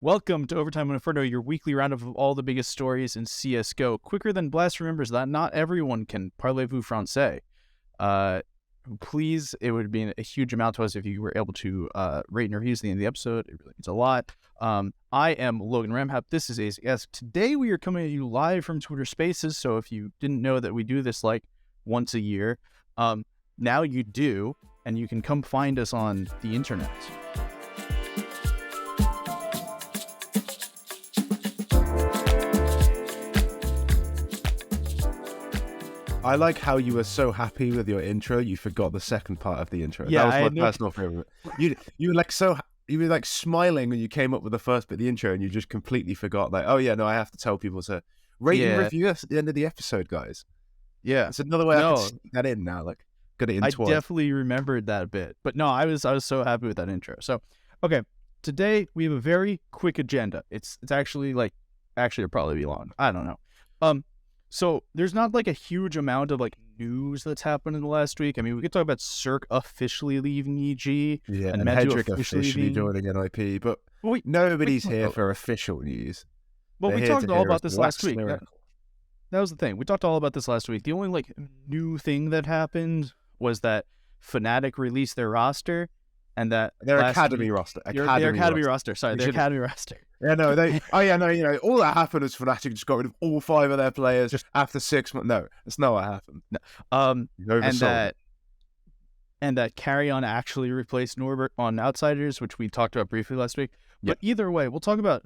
Welcome to Overtime Inferno, your weekly roundup of all the biggest stories in CSGO. Quicker Than Blast remembers that not everyone can parlez-vous français. Please, it would mean a huge amount to us if you were able to rate and review at the end of the episode. It really means a lot. I am Logan Ramhap. This is Aizyesque. Today we are coming at you live from Twitter Spaces, so if you didn't know that we do this like once a year, now you do, and you can come find us on the internet. I like how you were so happy with your intro, you forgot the second part of the intro. Yeah, that was my personal favorite. You were like smiling when you came up with the first bit of the intro, and you just completely forgot. Like, oh yeah, no, I have to tell people to rate and review us at the end of the episode, guys. Yeah, it's another way I can sneak that in now. Like, got it in twice. I definitely remembered that bit, but no, I was so happy with that intro. So, okay, today we have a very quick agenda. It's actually it'll probably be long. I don't know. So there's not like a huge amount of like news that's happened in the last week. I mean, we could talk about Cirque officially leaving EG, and Hedrick officially joining NIP, but nobody's here for official news. Well, we talked all about this last week. That was the thing. We talked all about this last week. The only like new thing that happened was that Fnatic released their roster, and that their academy roster. Their academy roster. Sorry, their academy roster. Yeah, no, all that happened is Fnatic just got rid of all 5 of their players just after 6 months. No, that's not what happened. No. And that Carry On actually replaced Norbert on Outsiders, which we talked about briefly last week. But either way, we'll talk about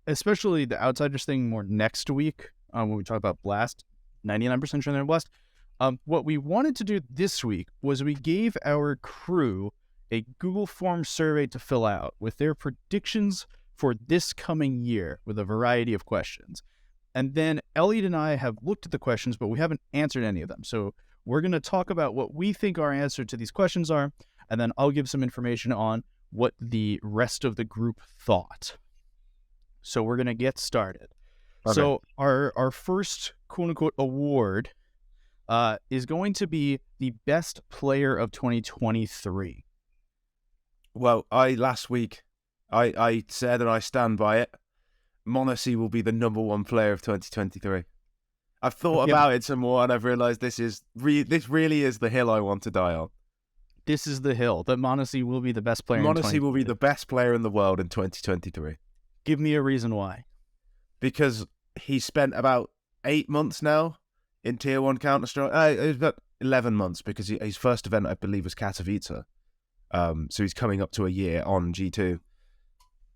especially the Outsiders thing more next week when we talk about Blast. 99% sure they're Blast. What we wanted to do this week was we gave our crew a Google Form survey to fill out with their predictions for this coming year with a variety of questions. And then Elliot and I have looked at the questions, but we haven't answered any of them. So we're going to talk about what we think our answer to these questions are, and then I'll give some information on what the rest of the group thought. So we're going to get started. Okay. So our first quote-unquote award is going to be the best player of 2023. Well, last week I said, and I stand by it, m0NESY will be the number 1 player of 2023. I've thought about it some more, and I've realized this really is the hill I want to die on. This is the hill that m0NESY will be the best player. m0NESY will be the best player in the world in 2023. Give me a reason why. Because he spent about 8 months now in Tier 1 Counter-Strike. It was about 11 months because his first event, I believe, was Katowice. So he's coming up to a year on G2.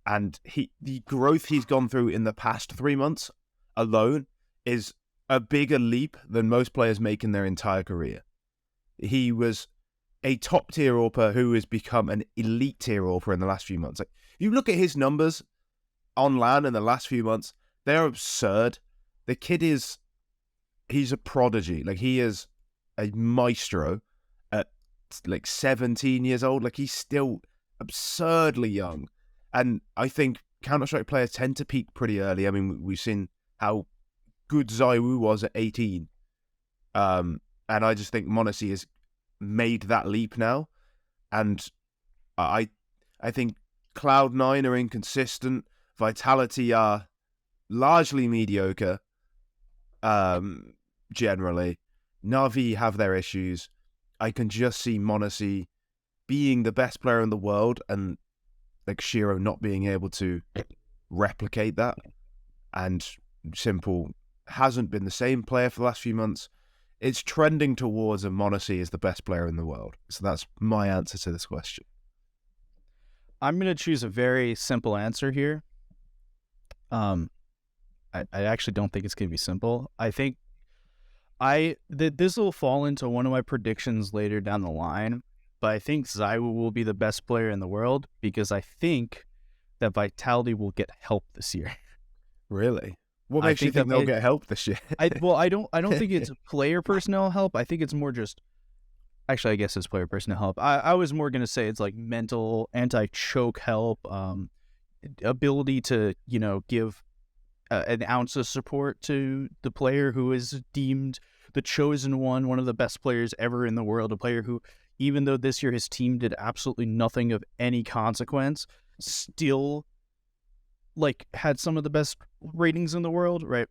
And the growth he's gone through in the past 3 months alone is a bigger leap than most players make in their entire career. He was a top-tier AWPer who has become an elite-tier AWPer in the last few months. Like, if you look at his numbers on LAN in the last few months, they're absurd. The kid he's a prodigy. Like, he is a maestro at like 17 years old. Like, he's still absurdly young. And I think Counter-Strike players tend to peak pretty early. I mean, we've seen how good ZywOo was at 18. And I just think m0NESY has made that leap now. And I think Cloud9 are inconsistent. Vitality are largely mediocre, generally. Na'Vi have their issues. I can just see m0NESY being the best player in the world and like Shiro not being able to replicate that. And Simple hasn't been the same player for the last few months. It's trending towards m0NESY is the best player in the world. So that's my answer to this question. I'm going to choose a very simple answer here. I actually don't think it's going to be simple. I think this will fall into one of my predictions later down the line, but I think ZywOo will be the best player in the world because I think that Vitality will get help this year. Really? What makes you think they'll get help this year? I don't think it's player personnel help. I think it's more just... Actually, I guess it's player personnel help. I was more going to say it's like mental, anti-choke help, ability to, give an ounce of support to the player who is deemed the chosen one of the best players ever in the world, a player who, even though this year his team did absolutely nothing of any consequence, still like had some of the best ratings in the world, right?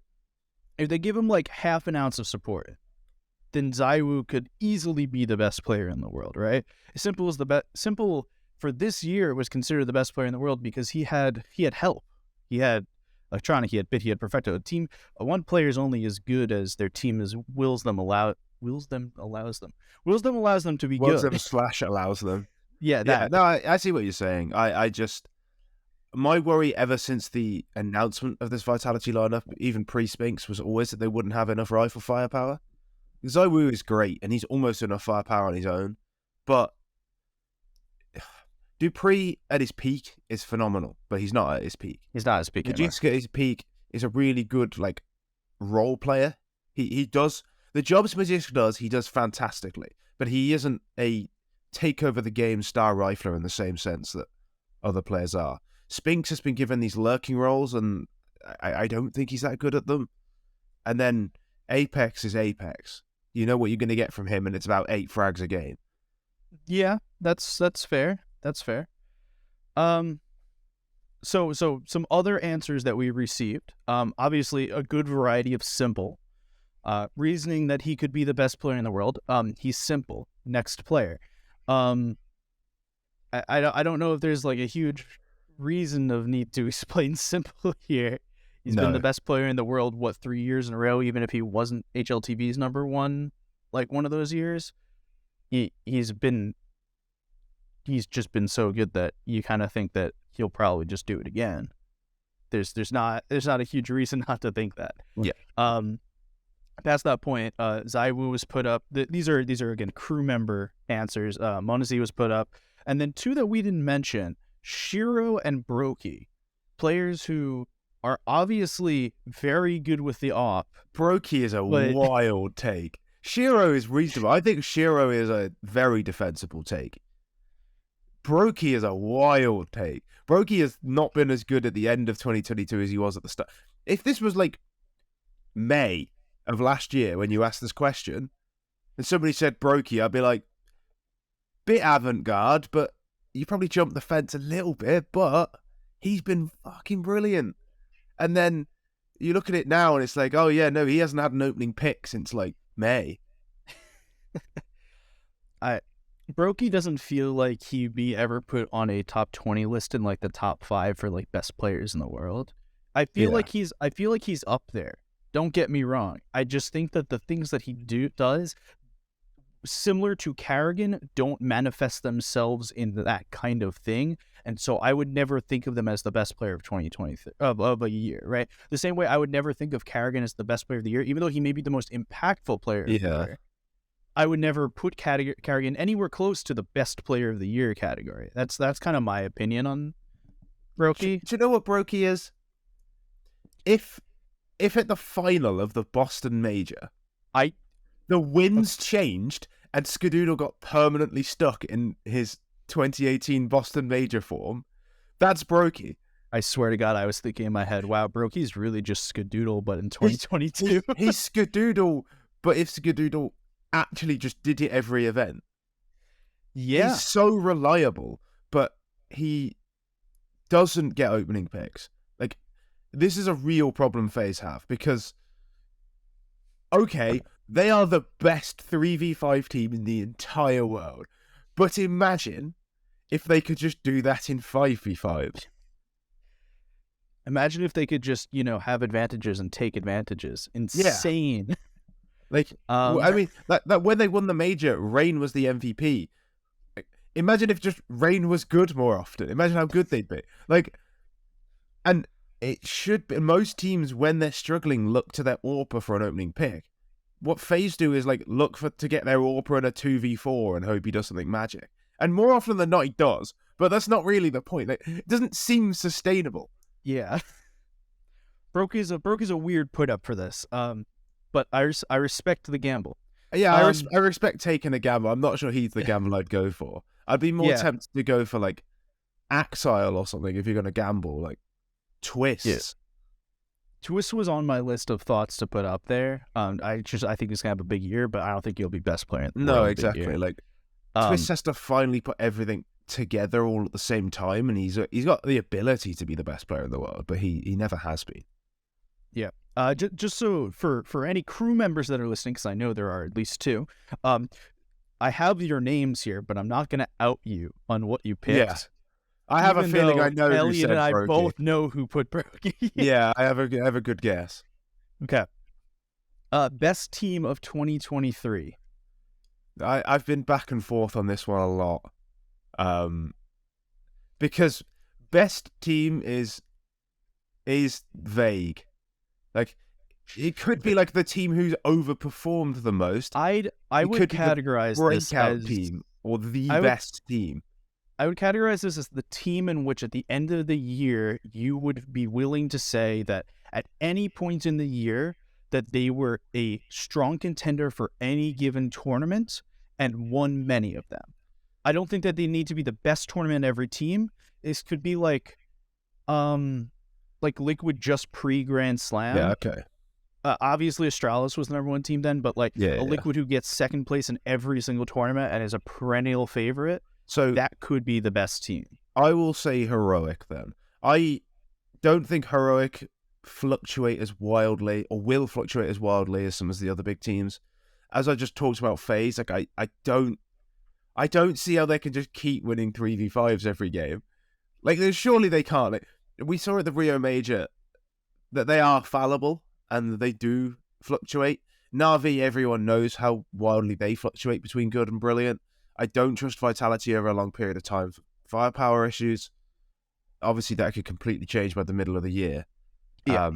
If they give him like half an ounce of support, then ZywOo could easily be the best player in the world, right? Simple as Simple for this year was considered the best player in the world because he had help. He had Electronic, he had Bit, he had Perfecto. A team, one player is only as good as their team allows them to be Wills good. them / allows them. Yeah, that. Yeah, no, I see what you're saying. I just, my worry ever since the announcement of this Vitality lineup, even pre-Spinks, was always that they wouldn't have enough rifle firepower. ZywOo is great, and he's almost enough firepower on his own, but Dupree at his peak is phenomenal, but he's not at his peak. He's not at his peak. Aizyesque at his peak is a really good like role player. He does the jobs Aizyesque does. He does fantastically, but he isn't a take over the game star rifler in the same sense that other players are. Spinks has been given these lurking roles, and I don't think he's that good at them. And then Apex is Apex. You know what you're going to get from him, and it's about 8 frags a game. Yeah, that's fair. That's fair. So some other answers that we received. Obviously a good variety of simple. Reasoning that he could be the best player in the world. He's simple. Next player. I don't know if there's like a huge reason of need to explain simple here. He's been the best player in the world, 3 years in a row, even if he wasn't HLTV's number one, like one of those years. He's just been so good that you kind of think that he'll probably just do it again. There's not a huge reason not to think that. Yeah. Past that point, ZywOo was put up. These are again crew member answers. Monazi was put up, and then 2 that we didn't mention: Shiro and Brokey, players who are obviously very good with the op. Brokey is a wild take. Shiro is reasonable. I think Shiro is a very defensible take. Brokey is a wild take. Brokey has not been as good at the end of 2022 as he was at the start. If this was like May of last year when you asked this question and somebody said Brokey, I'd be like, bit avant-garde, but you probably jumped the fence a little bit, but he's been fucking brilliant. And then you look at it now and it's like, oh yeah, no, he hasn't had an opening pick since like May. Brokey doesn't feel like he'd be ever put on a top 20 list in like the top 5 for like best players in the world. I feel like he's up there. Don't get me wrong. I just think that the things that he does, similar to Karrigan, don't manifest themselves in that kind of thing. And so I would never think of them as the best player of 2020 of a year, right? The same way I would never think of Karrigan as the best player of the year, even though he may be the most impactful player of the year. I would never put Karrigan anywhere close to the best player of the year category. That's kind of my opinion on Brokey. Do you know what Brokey is? If at the final of the Boston Major, the winds changed and Skadoodle got permanently stuck in his 2018 Boston Major form, that's Brokey. I swear to God, I was thinking in my head, wow, Brokey's really just Skadoodle, but in 2022. He's Skadoodle, but if Skadoodle actually just did it every event. Yeah. He's so reliable, but he doesn't get opening picks. Like, this is a real problem FaZe have, because, okay, they are the best 3v5 team in the entire world, but imagine if they could just do that in 5v5s. Imagine if they could just, have advantages and take advantages. Insane. Yeah. Like, I mean, that when they won the major, Rain was the MVP. Like, imagine if just Rain was good more often. Imagine how good they'd be. Like, and it should be, most teams, when they're struggling, look to their AWPer for an opening pick. What FaZe do is like look to get their AWPer in a 2v4 and hope he does something magic. And more often than not, he does. But that's not really the point. Like, it doesn't seem sustainable. Yeah. Brokey's a weird put up for this. But I respect the gamble. Yeah, I respect taking a gamble. I'm not sure he's the gamble I'd go for. I'd be more tempted to go for like Axile or something if you're going to gamble, like Twist. Yeah. Twist was on my list of thoughts to put up there. I think he's going to have a big year, but I don't think he'll be best player in the world. No, exactly. Like, Twist has to finally put everything together all at the same time, and he's got the ability to be the best player in the world, but he never has been. Yeah. Just so for any crew members that are listening, because I know there are at least two, I have your names here, but I'm not going to out you on what you picked. Yeah. I have a feeling I know who said Elliot and I Brokey. both know who put Brokey. Yeah, I have a good guess. Okay. Best team of 2023. I've been back and forth on this one a lot. Because best team is vague. Like, it could be like the team who's overperformed the most. I would categorize this as team or the best team. I would categorize this as the team in which at the end of the year you would be willing to say that at any point in the year that they were a strong contender for any given tournament and won many of them. I don't think that they need to be the best tournament in every team. This could be like Liquid just pre-Grand Slam. Yeah, okay. Obviously, Astralis was the number one team then, but Liquid who gets second place in every single tournament and is a perennial favorite, so that could be the best team. I will say Heroic then. I don't think Heroic fluctuate as wildly or will fluctuate as wildly as some of the other big teams. As I just talked about FaZe, like I don't see how they can just keep winning 3v5s every game. Like, surely they can't. Like, we saw at the Rio Major that they are fallible and they do fluctuate. Na'Vi, everyone knows how wildly they fluctuate between good and brilliant. I don't trust Vitality over a long period of time for firepower issues. Obviously, that could completely change by the middle of the year. Yeah.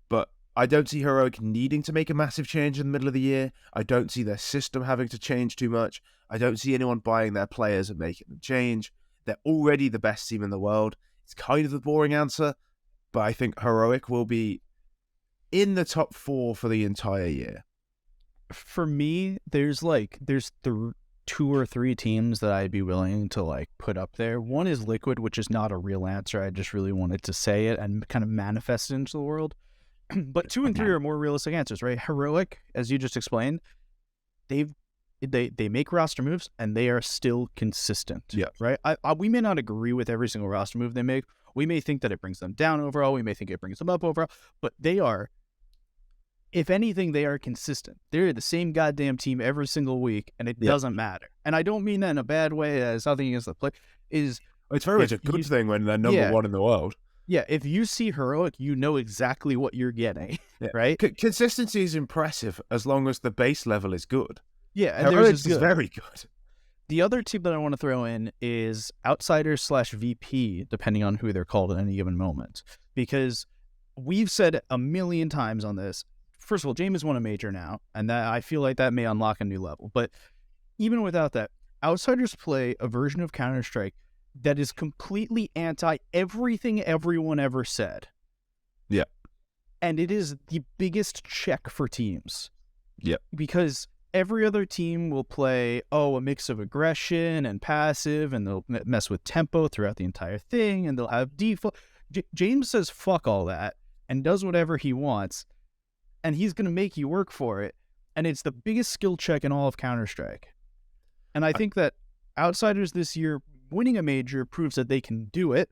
But I don't see Heroic needing to make a massive change in the middle of the year. I don't see their system having to change too much. I don't see anyone buying their players and making them change. They're already the best team in the world. It's kind of the boring answer, but I think Heroic will be in the top 4 for the entire year. For me, there's the 2 or 3 teams that I'd be willing to put up there. One is Liquid, which is not a real answer. I just really wanted to say it and kind of manifest it into the world. But 2 and 3 are more realistic answers, right? Heroic, as you just explained, they make roster moves and they are still consistent. Yeah. Right. We may not agree with every single roster move they make. We may think that it brings them down overall. We may think it brings them up overall. But they are, if anything, they are consistent. They're the same goddamn team every single week, and it doesn't matter. And I don't mean that in a bad way, as nothing against the play. It's very much a good thing when they're number 1 in the world. Yeah, if you see Heroic, you know exactly what you're getting, right? Consistency is impressive as long as the base level is good. Yeah, and Heroic is very good. The other team that I want to throw in is Outsiders/VP, depending on who they're called at any given moment. Because we've said a million times on this, first of all, James has won a major now, and that I feel like that may unlock a new level. But even without that, Outsiders play a version of Counter-Strike that is completely anti everything everyone ever said. Yeah. And it is the biggest check for teams. Yeah. Because every other team will play, a mix of aggression and passive, and they'll mess with tempo throughout the entire thing, and they'll have default. James says fuck all that and does whatever he wants, and he's going to make you work for it. And it's the biggest skill check in all of Counter-Strike. And I think that Outsiders this year winning a major proves that they can do it.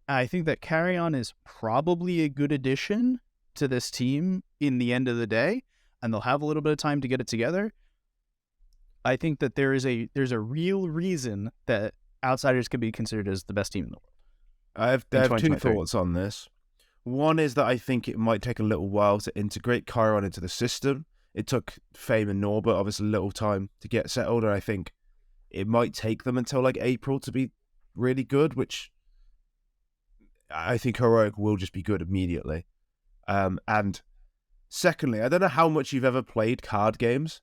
I think that Carrion is probably a good addition to this team in the end of the day, and they'll have a little bit of time to get it together. I think that there's a real reason that Outsiders can be considered as the best team in the world. I have 2 thoughts on this. One is that I think it might take a little while to integrate Chiron into the system. It took Fame and Norbert obviously a little time to get settled, and I think it might take them until April to be really good, which I think Heroic will just be good immediately. And secondly, I don't know how much you've ever played card games.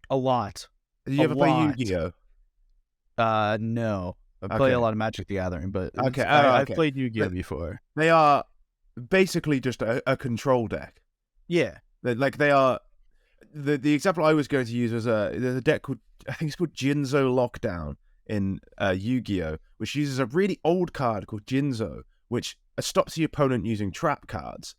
A lot. Did you ever play Yu-Gi-Oh? No. I play a lot of Magic the Gathering, but I've played Yu-Gi-Oh before. They are basically just a control deck. Yeah. They are... The example I was going to use was there's a deck called, I think it's called Jinzo Lockdown in Yu-Gi-Oh, which uses a really old card called Jinzo, which stops the opponent using trap cards.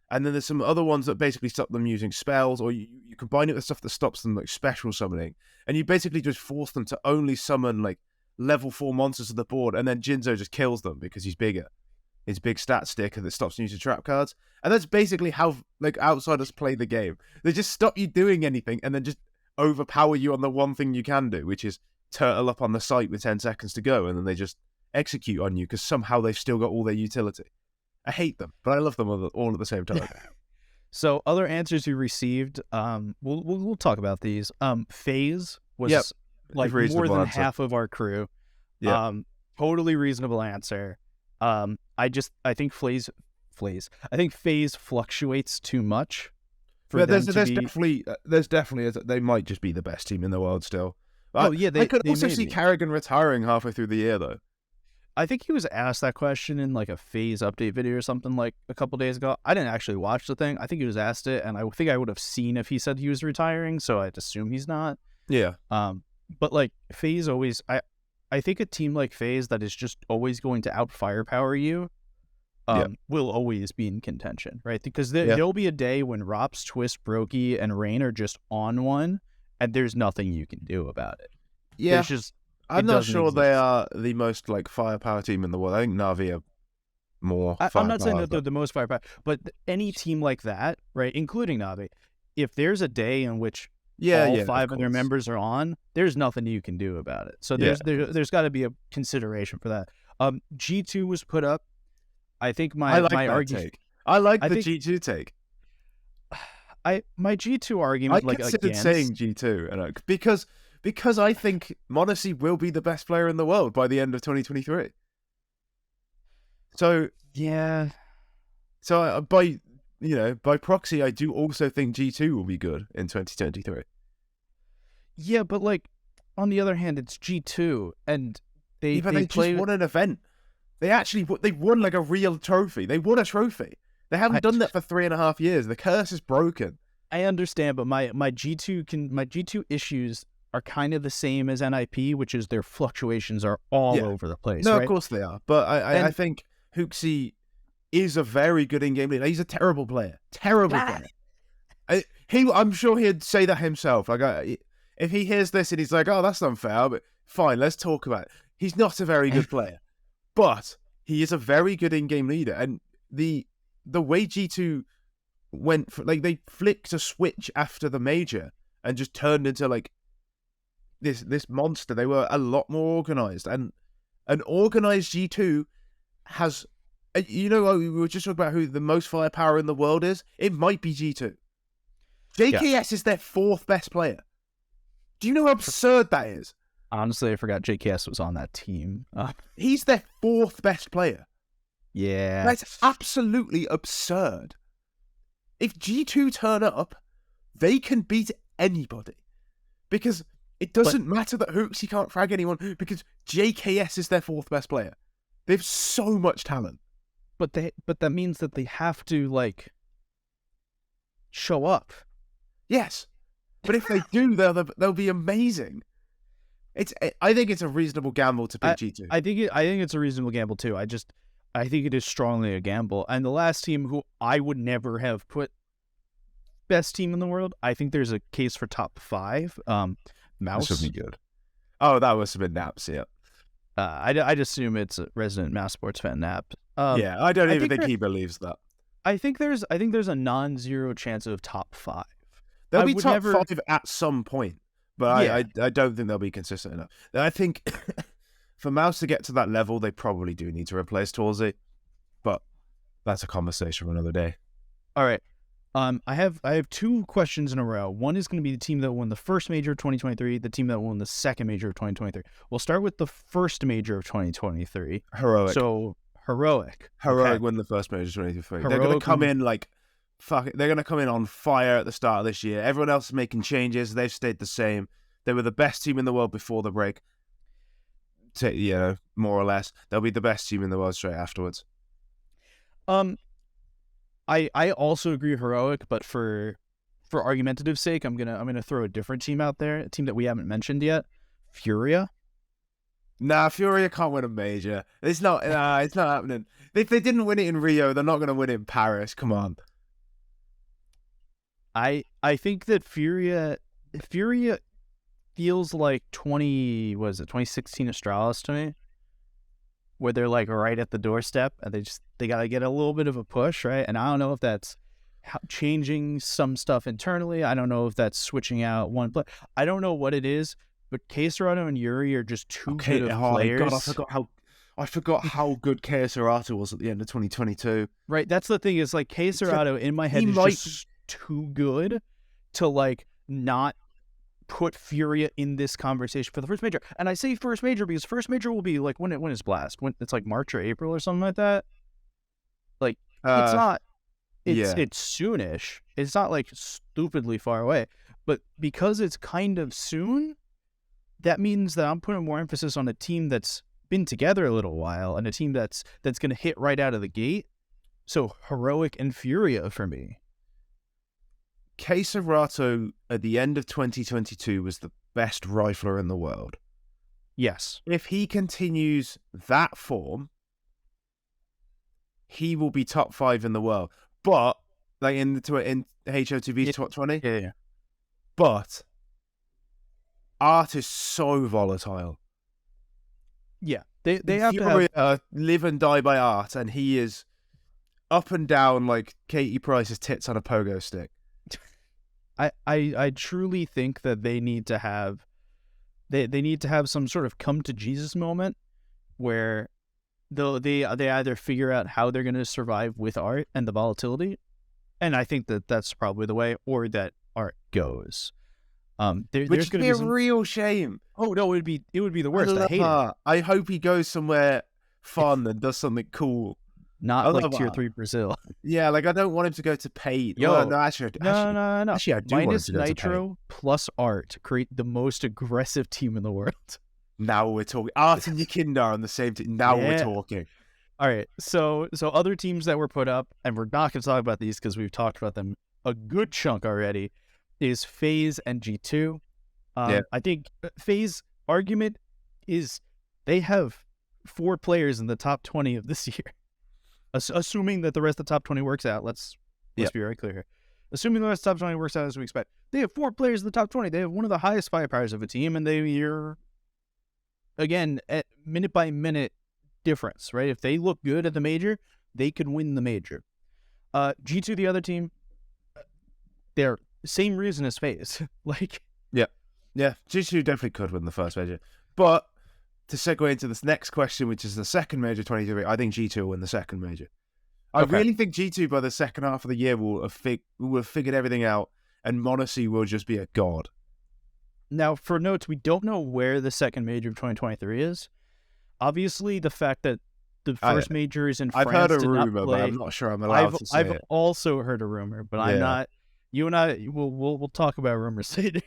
And then there's some other ones that basically stop them using spells, or you combine it with stuff that stops them special summoning. And you basically just force them to only summon level 4 monsters to the board, and then Jinzo just kills them because he's bigger. His big stat sticker that stops you using trap cards. And that's basically how like outsiders play the game. They just stop you doing anything and then just overpower you on the one thing you can do, which is turtle up on the site with 10 seconds to go, and then they just execute on you because somehow they've still got all their utility. I hate them, but I love them all at the same time. So other answers you received, we'll talk about these. FaZe was like more than half of our crew. Totally reasonable answer. I think FaZe fluctuates too much. There's definitely they might just be the best team in the world still. I could also see Carrigan retiring halfway through the year though. I think he was asked that question in like a FaZe update video or something like a couple days ago. I didn't actually watch the thing. I think he was asked it, and I think I would have seen if he said he was retiring, so I'd assume he's not. Yeah. But like FaZe always, I think a team like FaZe that is just always going to out firepower you, will always be in contention, right? Because there'll be a day when Rops, Twist, Brokey, and Rain are just on one, and there's nothing you can do about it. Yeah. I'm not sure they are the most like firepower team in the world. I think Na'Vi are more firepower. I'm not saying that they're the most firepower, but any team like that, right, including Na'Vi, if there's a day in which all 5 of their members are on, there's nothing you can do about it. So there's got to be a consideration for that. G2 was put up. I think my argument. I like the G2 take. My G2 argument, I considered saying G2, and because I think m0NESY will be the best player in the world by the end of 2023. So yeah. So by proxy, I do also think G2 will be good in 2023. Yeah, but like on the other hand, it's G2, and they just won an event. They won like a real trophy. They won a trophy. They haven't done that for 3.5 years. The curse is broken. I understand, but my G2 issues are kind of the same as NIP, which is their fluctuations are all over the place. No, right? Of course they are. But I think HooXi is a very good in-game leader. He's a terrible player. I'm sure he'd say that himself. Like, if he hears this and he's like, "Oh, that's unfair," but fine, let's talk about it. He's not a very good player, but he is a very good in-game leader. And the way G2 went, they flicked a switch after the major and just turned into like this monster. They were a lot more organized, and an organized G2 has. We were just talking about who the most firepower in the world is. It might be G2. JKS is their 4th best player. Do you know how absurd that is? Honestly, I forgot JKS was on that team. He's their 4th best player. Yeah. That's absolutely absurd. If G2 turn up, they can beat anybody. Because it doesn't matter that HooXi can't frag anyone, because JKS is their 4th best player. They have so much talent. But that means that they have to like show up. Yes. But if they do, they'll be amazing. I think it's a reasonable gamble to pick G2. I think it's a reasonable gamble too. I think it is strongly a gamble. And the last team who I would never have put best team in the world, I think there's a case for top 5. Mouse would be good. Oh, that must have been Naps, yeah. I'd assume it's a resident Mouse Sports fan, Nap. I don't even think he believes that. I think there's a non-zero chance of top 5. They'll be top 5 at some point, but I don't think they'll be consistent enough. I think for Mouse to get to that level, they probably do need to replace Torsey, but that's a conversation for another day. All right. I have 2 questions in a row. One is going to be the team that won the first major of 2023, the team that won the second major of 2023. We'll start with the first major of 2023. Heroic. So Heroic won the first major of 2023. They're going to come in like fuck it. They're going to come in on fire at the start of this year. Everyone else is making changes. They've stayed the same. They were the best team in the world before the break. More or less. They'll be the best team in the world straight afterwards. I also agree Heroic, but for argumentative sake, I'm gonna throw a different team out there, a team that we haven't mentioned yet, Furia. Nah, Furia can't win a major. It's not happening. If they didn't win it in Rio, they're not gonna win it in Paris. Come on. I think that Furia feels like 2016 Astralis to me, where they're like right at the doorstep and they got to get a little bit of a push, right? And I don't know if that's changing some stuff internally. I don't know if that's switching out one play. I don't know what it is, but Cacerado and Yuri are just too good of players. God, I forgot how good Cacerado was at the end of 2022. Right, that's the thing is like Cacerado in my head is just too good to like not put Furia in this conversation for the first major. And I say first major because first major will be like when is Blast? When it's like March or April or something like that. Like it's not. It's soonish. It's not like stupidly far away, but because it's kind of soon, that means that I'm putting more emphasis on a team that's been together a little while and a team that's going to hit right out of the gate. So Heroic and Furia for me. Cacerado at the end of 2022 was the best rifler in the world. Yes. If he continues that form, he will be top 5 in the world. But like in HO2B's top 20. Yeah. But Art is so volatile. Yeah. They have to have live and die by Art, and he is up and down like Katie Price's tits on a pogo stick. I truly think that they need to have some sort of come to Jesus moment where they either figure out how they're going to survive with Art and the volatility, and I think that that's probably the way, or that Art goes. Which would be a real shame. Oh no, it would be the worst. I hate it. I hope he goes somewhere fun and does something cool. Not like tier 3 Brazil. Yeah, like I don't want him to go to Paid. No. Actually, I do minus want him to go Nitro plus Art to create the most aggressive team in the world. Now we're talking. Art and Yakinda on the same team. Now we're talking. All right, so other teams that were put up, and we're not going to talk about these because we've talked about them a good chunk already, is FaZe and G2. I think FaZe argument is they have 4 players in the top 20 of this year. Assuming that the rest of the top 20 works out, let's be very clear here. Assuming the rest of the top 20 works out as we expect, they have 4 players in the top 20. They have one of the highest firepowers of a team, and you're, again, at minute by minute difference, right? If they look good at the major, they could win the major. G2, the other team, they're same reason as FaZe. Yeah, G2 definitely could win the first major. But to segue into this next question, which is the second major 23, I think G2 will win the second major. I really think G2 by the second half of the year will have figured everything out, and Monacy will just be a god. Now, for notes, we don't know where the second major of 2023 is. Obviously, the fact that the first major is in France. I've heard a rumor, but I'm not sure I'm allowed to say it. I've also heard a rumor, but I'm not. You and I, we'll talk about rumors later.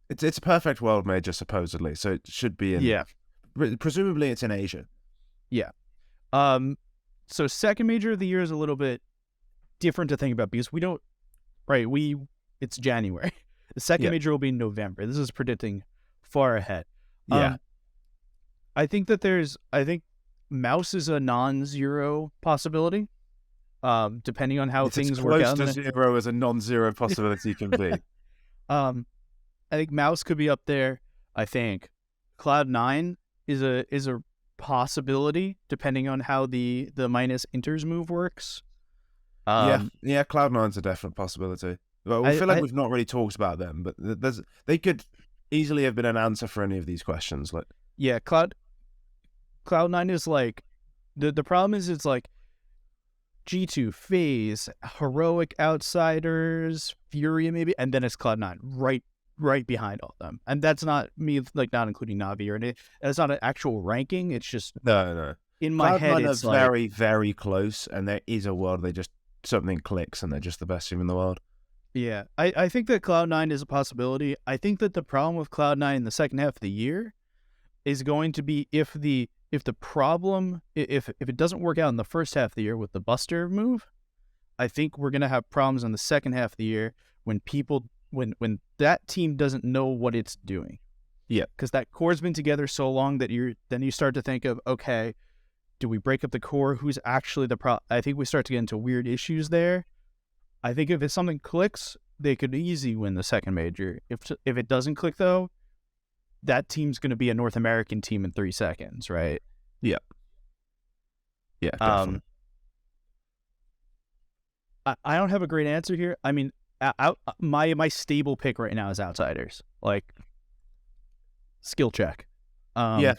It's a perfect world major, supposedly, so it should be in. Yeah. Presumably, it's in Asia. Yeah. So second major of the year is a little bit different to think about because we don't. Right. It's January. The second major will be in November. This is predicting far ahead. Yeah. I think Mouse is a non-zero possibility. Depending on how things work out. It's as close to zero as a non-zero possibility can be. I think Mouse could be up there. I think Cloud9 is a possibility depending on how the minus inters move works. Yeah, Cloud9's a definite possibility. But I feel like we've not really talked about them, but they could easily have been an answer for any of these questions. Like, yeah, Cloud9 is like the problem is it's like G2, FaZe, Heroic, Outsiders, Furia maybe, and then it's Cloud9 right behind all of them. And that's not me like not including Navi or anything. That's not an actual ranking. It's just no. In my head, it's like very, very close, and there is a world they just something clicks and they're just the best team in the world. Yeah, I think that Cloud9 is a possibility. I think that the problem with Cloud9 in the second half of the year is going to be if it doesn't work out in the first half of the year with the Buster move, I think we're gonna have problems in the second half of the year when that team doesn't know what it's doing. Yeah, because that core's been together so long that you start to think of, okay, do we break up the core? Who's actually the I think we start to get into weird issues there. I think if something clicks, they could easily win the second major. If it doesn't click though, that team's going to be a North American team in 3 seconds, right? Yeah. Yeah, definitely. I don't have a great answer here. I mean, my stable pick right now is Outsiders. Like, skill check. Yeah.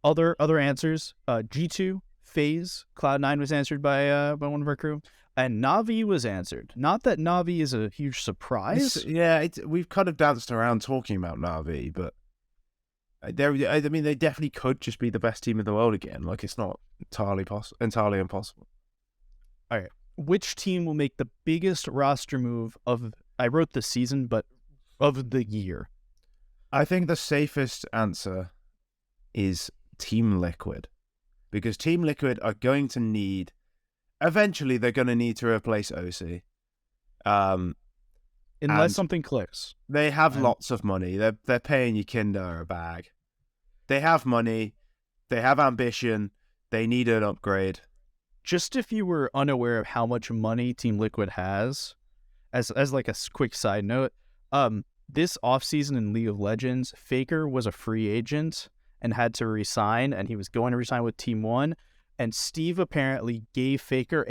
Other answers. G2, FaZe, Cloud9 was answered by one of our crew, and Na'Vi was answered. Not that Na'Vi is a huge surprise. We've kind of danced around talking about Na'Vi, but they definitely could just be the best team in the world again. Like, it's not entirely impossible. All right. Which team will make the biggest roster move I wrote the season, but of the year? I think the safest answer is Team Liquid, because Team Liquid are going to need, eventually they're going to need to replace OC. Unless something clicks. They have lots of money. They're paying Yukinda a bag. They have money. They have ambition. They need an upgrade. Just if you were unaware of how much money Team Liquid has, as like a quick side note, this offseason in League of Legends, Faker was a free agent and had to resign, and he was going to resign with Team One, and Steve apparently gave Faker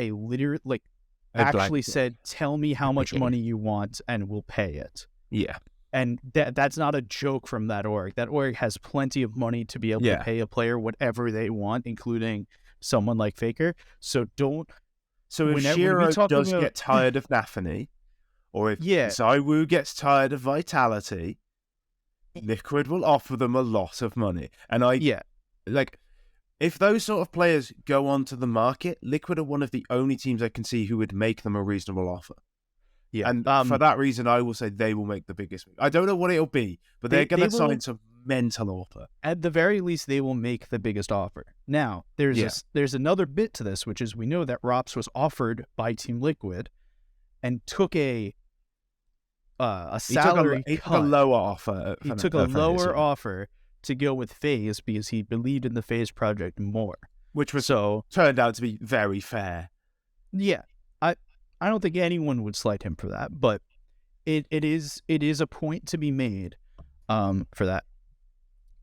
said, tell me how much money you want and we'll pay it. Yeah. And that's not a joke from that org. That org has plenty of money to be able to pay a player whatever they want, including someone like Faker. So if Shiro does get tired of Nathany, or if Zywoo gets tired of Vitality, Liquid will offer them a lot of money. And if those sort of players go onto the market, Liquid are one of the only teams I can see who would make them a reasonable offer. Yeah, and for that reason, I will say they will make the biggest move. I don't know what it'll be, but they're going to sign some mental offer. At the very least, they will make the biggest offer. Now, there's another bit to this, which is we know that Rops was offered by Team Liquid and took a salary cut. He took a lower offer. He took a lower offer to go with FaZe because he believed in the FaZe project more. Which turned out to be very fair. Yeah. I don't think anyone would slight him for that, but it is a point to be made for that.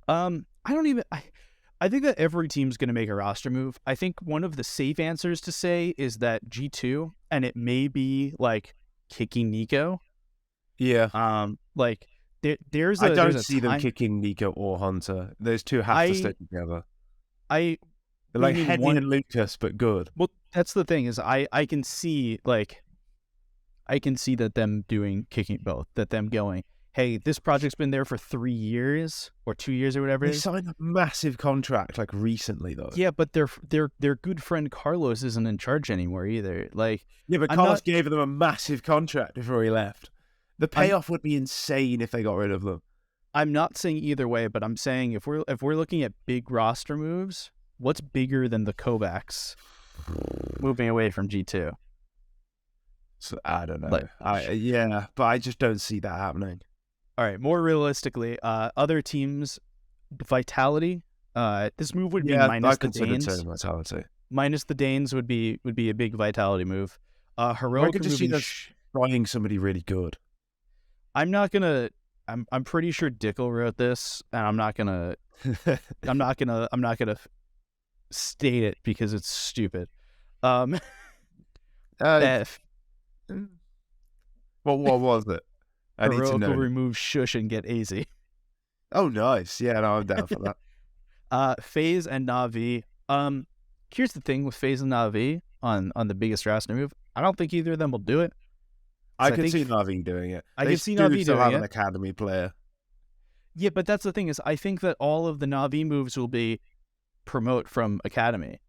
I think that every team's going to make a roster move. I think one of the safe answers to say is that G2, and it may be like kicking Nico. Yeah. There's I don't see them kicking Nico or Hunter. Those two have to stay together. They're like Henny and Lucas, but good. Well, that's the thing is I can see that them kicking both, that them going, hey, this project's been there for 3 years or 2 years or whatever. They signed a massive contract recently though. Yeah, but their good friend Carlos isn't in charge anymore either. But Carlos gave them a massive contract before he left. The payoff would be insane if they got rid of them. I'm not saying either way, but I'm saying if we're looking at big roster moves, what's bigger than the Kovacs moving away from G2? So, I don't know. But I just don't see that happening. All right, more realistically, other teams, Vitality. This move would be minus the Danes. Vitality. Minus the Danes would be a big Vitality move. Heroic. I could just see them trying somebody really good. I'm pretty sure Dickel wrote this, and I'm not gonna state it because it's stupid. What was it? I need to know. Will remove Shush and get AZ. Oh, nice. Yeah, no, I'm down for that. FaZe and Na'Vi. Here's the thing with FaZe and Na'Vi on the biggest roster move. I don't think either of them will do it. I can see Na'Vi doing it. I can see Na'Vi doing it. An academy player. Yeah, but that's the thing is I think that all of the Na'Vi moves will be promote from academy.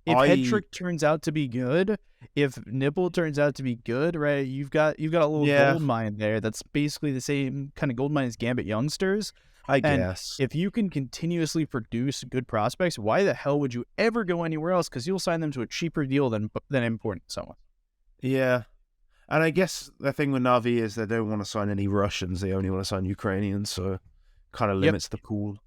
If Headtrick turns out to be good, if Nipple turns out to be good, right? You've got a little gold mine there that's basically the same kind of gold mine as Gambit Youngsters. I guess. If you can continuously produce good prospects, why the hell would you ever go anywhere else? Because you'll sign them to a cheaper deal than importing someone. Yeah. And I guess the thing with Na'Vi is they don't want to sign any Russians. They only want to sign Ukrainians, so kind of limits the pool.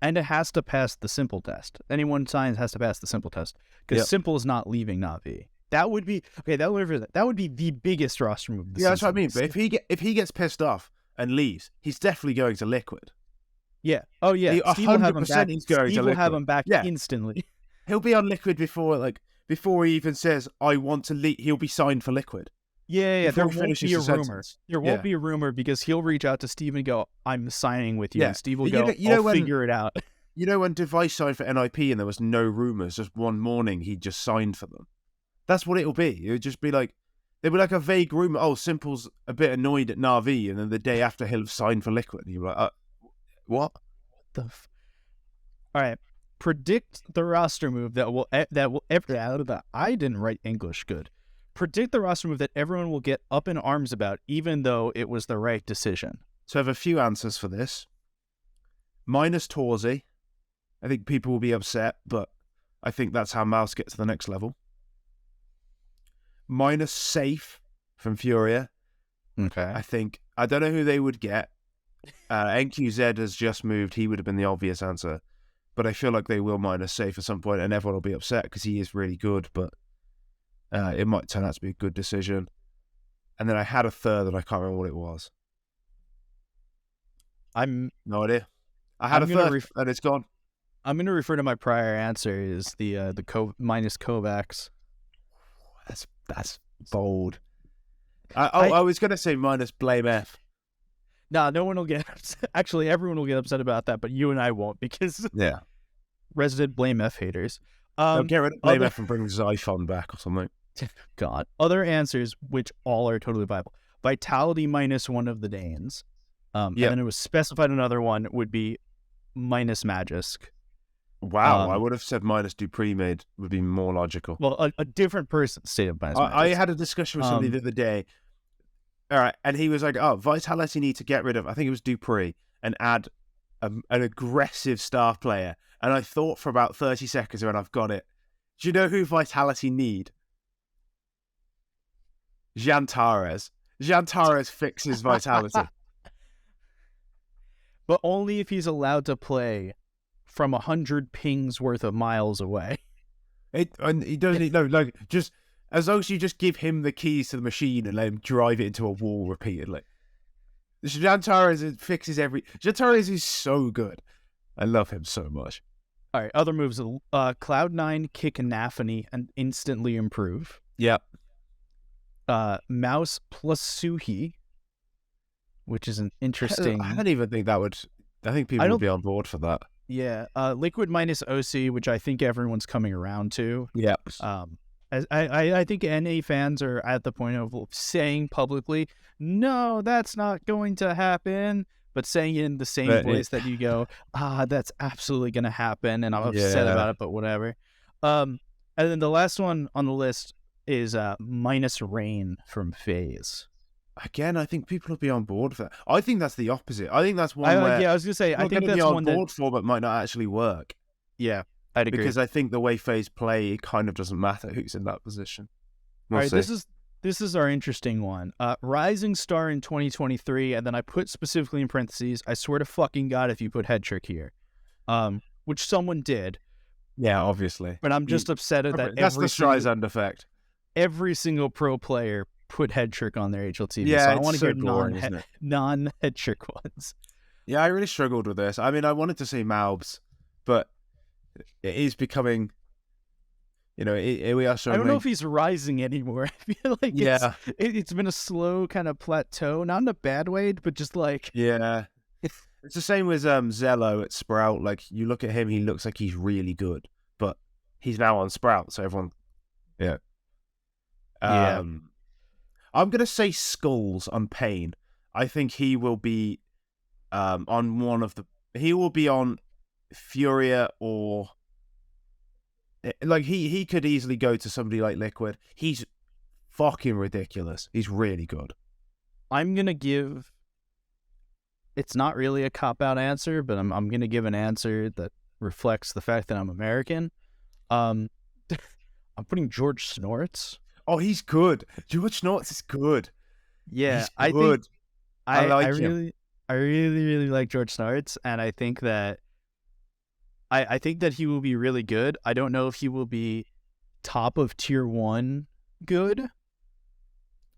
And it has to pass the simple test. Anyone signs has to pass the simple test. Because simple is not leaving Na'Vi. That would be okay. That would be the biggest roster move. Yeah, that's what I mean. But if he gets pissed off and leaves, he's definitely going to Liquid. Yeah. Oh yeah. Steve will have him back. He's going Steve to will Liquid. have him back Yeah. instantly. He'll be on Liquid before he even says I want to leave. He'll be signed for Liquid. Yeah. There won't be a rumor. There won't be a rumor because he'll reach out to Steve and go, "I'm signing with you." Yeah. And Steve will go, "I'll figure it out." You know when Device signed for NIP and there was no rumors, just one morning he just signed for them. That's what it'll be. It would just be like, there'd be like a vague rumor. Oh, Simple's a bit annoyed at Na'Vi, and then the day after he'll have signed for Liquid. And you're like, what? All right. Predict the roster move that will I didn't write English good. Predict the roster move that everyone will get up in arms about, even though it was the right decision. So I have a few answers for this. Minus Torzy. I think people will be upset, but I think that's how Mouse gets to the next level. Minus Safe from Furia. Okay. I don't know who they would get. NQZ has just moved. He would have been the obvious answer. But I feel like they will minus Safe at some point, and everyone will be upset because he is really good, but it might turn out to be a good decision. And then I had a third and I can't remember what it was. No idea. I had a third and it's gone. I'm going to refer to my prior answer is the minus Kovacs. That's bold. I was going to say minus Blame F. Nah, no one will get upset. Actually, everyone will get upset about that, but you and I won't because resident Blame F haters. Get rid of Blame F and bring Zyphon back or something. God. Other answers, which all are totally viable. Vitality minus one of the Danes. And then it was specified another one would be minus Magisk. Wow, I would have said minus Dupree would be more logical. Well, a different person stayed up minus Magisk. I had a discussion with somebody the other day. All right, and he was like, "Oh, Vitality need to get rid of." I think it was Dupree and add an aggressive star player. And I thought for about 30 seconds, and I've got it. Do you know who Vitality need? Jantares. Jantares fixes Vitality, but only if he's allowed to play from 100 pings worth of miles away. And he doesn't just as long as you just give him the keys to the machine and let him drive it into a wall repeatedly. Jantares fixes Jantares is so good. I love him so much. All right, other moves. Cloud9 kick Anafani and instantly improve. Yep. Mouse plus Suhi, which is an interesting. I don't even think that would. I think people would be on board for that. Yeah. Liquid minus OC, which I think everyone's coming around to. Yep. I think NA fans are at the point of saying publicly, no, that's not going to happen. But saying it in the same voice that you go, that's absolutely going to happen. And I'm upset about it, but whatever. And then the last one on the list is minus Rain from FaZe. Again, I think people will be on board for that. I think that's the opposite. I think that's one I was going to say, I think that's one on board for, but might not actually work. Yeah, I'd agree. Because I think the way FaZe play, it kind of doesn't matter who's in that position. All right, this is our interesting one. Rising Star in 2023, and then I put specifically in parentheses, I swear to fucking God if you put head trick here. Which someone did. Yeah, obviously. But I'm just upset at that. That's the Streisand effect. Every single pro player put head trick on their HLTV. Yeah, so I want to hear boring, non-head trick ones. Yeah, I really struggled with this. I mean, I wanted to say Malbs, but it is becoming, we are so. I don't know if he's rising anymore. I feel like it's been a slow kind of plateau, not in a bad way, but just like. Yeah. It's the same with Zello at Sprout. Like, you look at him, he looks like he's really good, but he's now on Sprout, so everyone. Yeah. I'm going to say Skulls on Pain. I think he will be on one of the... He will be on Furia or... Like, he could easily go to somebody like Liquid. He's fucking ridiculous. He's really good. I'm going to give... It's not really a cop-out answer, but I'm going to give an answer that reflects the fact that I'm American. I'm putting George Snorts. Oh, he's good. George Snorts is good. Yeah, he's good. I really like George Snorts, and I think that he will be really good. I don't know if he will be top of tier 1 good,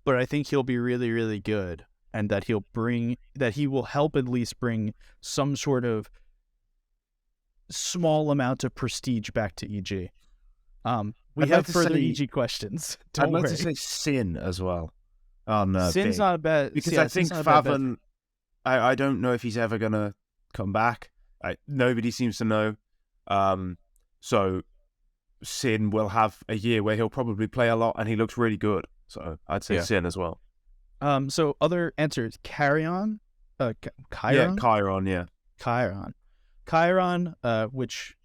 but I think he'll be really, really good, and that he will help at least bring some sort of small amount of prestige back to EG. We have further EG questions. Don't worry. I'd like to say Sin as well. On Sin's big. not a bad, because I think Faven. I don't know if he's ever gonna come back. Nobody seems to know. So Sin will have a year where he'll probably play a lot, and he looks really good. So I'd say Sin as well. So other answers: Chiron, Chiron. Yeah, Chiron, which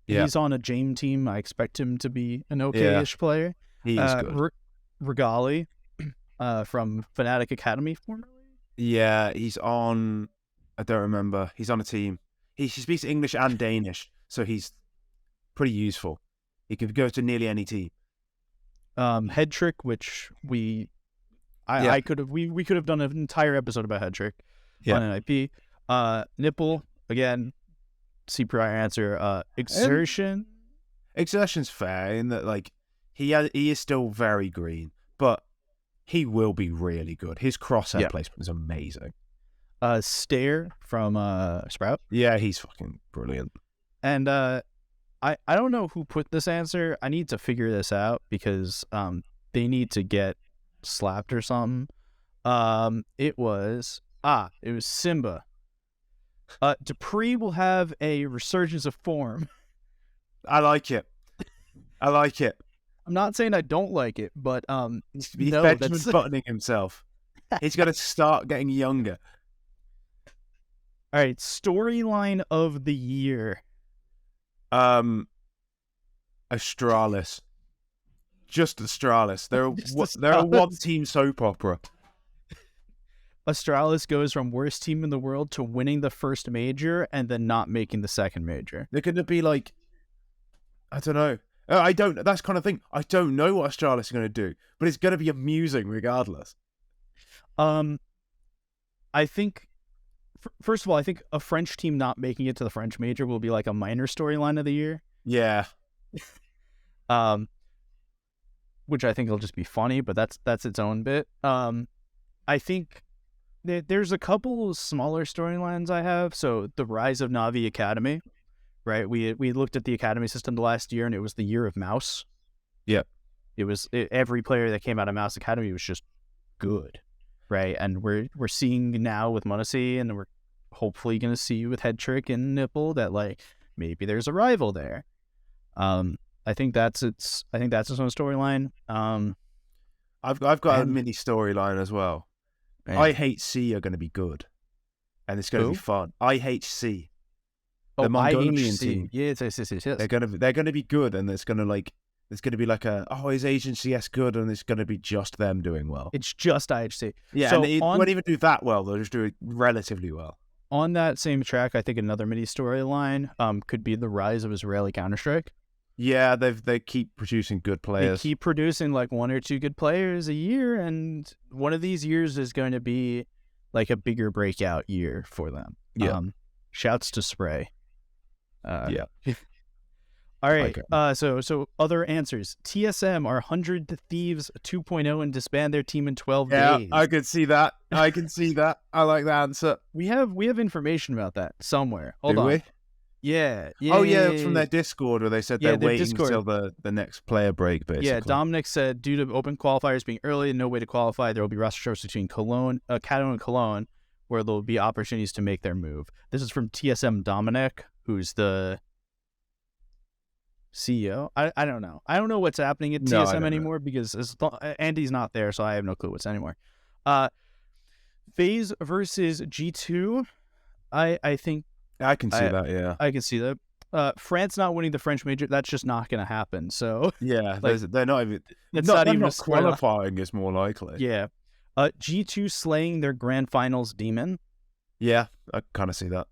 he's on a Jame team. I expect him to be an okay-ish player. He is good. Regali, from Fnatic Academy formerly. Yeah, he's on. I don't remember. He's on a team. He speaks English and Danish, so he's pretty useful. He could go to nearly any team. Head Trick, which we could have done an entire episode about Head Trick on an IP. Nipple, again, see prior answer. Exertion. Exertion's fair in that, like, he is still very green, but he will be really good. His crosshair placement is amazing. Stare from Sprout. Yeah, he's fucking brilliant. And I don't know who put this answer. I need to figure this out because they need to get slapped or something. It was Simba. Dupree will have a resurgence of form. I like it. I'm not saying I don't like it, but he's Benjamin buttoning himself. He's got to start getting younger. All right, storyline of the year. Astralis. Just Astralis. They're a one-team soap opera. Astralis goes from worst team in the world to winning the first major and then not making the second major. They're going to be like, I don't know. That's kind of thing. I don't know what Astralis is going to do, but it's going to be amusing regardless. I think, first of all, I think a French team not making it to the French major will be like a minor storyline of the year. Yeah. Which I think will just be funny, but that's its own bit. I think there's a couple smaller storylines I have. So the rise of Na'Vi Academy, right? We looked at the academy system the last year, and it was the year of Mouse. Yeah. Every player that came out of Mouse Academy was just good, right? And we're seeing now with Munacy, and we're hopefully going to see with Head Trick and Nipple that, like, maybe there's a rival there. I think that's its own storyline. I've got a mini storyline as well. Man. IHC are going to be good, and it's going to be fun. IHC, the Mongolian team. Yes. They're going to be good, and there's going to be like is agency good, and it's going to be just them doing well. It's just IHC. Yeah, so and they won't even do that well. They'll just do it relatively well. On that same track, I think another mini storyline could be the rise of Israeli Counter-Strike. Yeah, they keep producing good players. They keep producing like one or two good players a year, and one of these years is going to be like a bigger breakout year for them. Yeah. Shouts to Spray. Yeah. All right. So other answers. TSM are 100 Thieves 2.0 and disband their team in 12 days. Yeah, I can see that. I like the answer. We have information about that somewhere. Hold on. We? Yeah. Oh, yeah, it's from their Discord where they said they're waiting until the next player break, basically. Yeah, Dominic said, due to open qualifiers being early and no way to qualify, there will be roster showers between Cadeau and Cologne, where there will be opportunities to make their move. This is from TSM Dominic, who's the CEO. I don't know. I don't know what's happening at TSM anymore because Andy's not there, so I have no clue what's anymore. FaZe versus G2. I think I can see that. Yeah, I can see that. France not winning the French major, that's just not going to happen. So yeah, like, they're not even. That's not even qualifying is more likely. Yeah. G2 slaying their grand finals demon. Yeah, I kind of see that.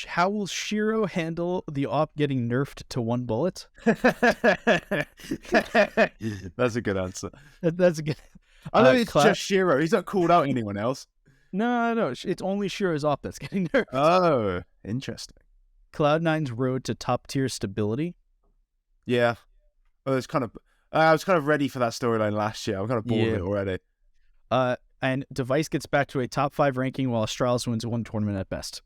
How will Shiro handle the op getting nerfed to 1 bullet? That's a good answer. That's a good. I know it's just Shiro. He's not called out anyone else. No. It's only Shiro's op that's getting nerfed. Oh, interesting. Cloud9's road to top tier stability. Yeah. Well, it's kind of. I was kind of ready for that storyline last year. I'm kind of bored of it already. And Device gets back to a top 5 ranking while Astralis wins 1 tournament at best.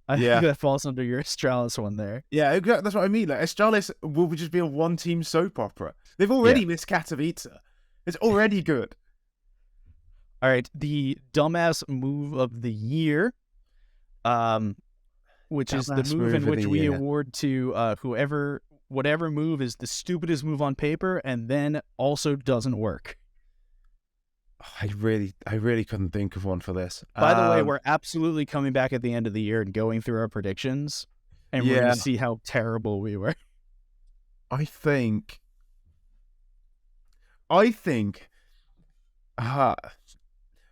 I think that falls under your Astralis one there. Yeah, exactly. That's what I mean. Like, Astralis will just be a one-team soap opera. They've already missed Katowice. It's already good. All right, the dumbass move of the year, which is the move in which we award to whatever move is the stupidest move on paper and then also doesn't work. I really couldn't think of one for this. By the way, we're absolutely coming back at the end of the year and going through our predictions, and we're going to see how terrible we were. I think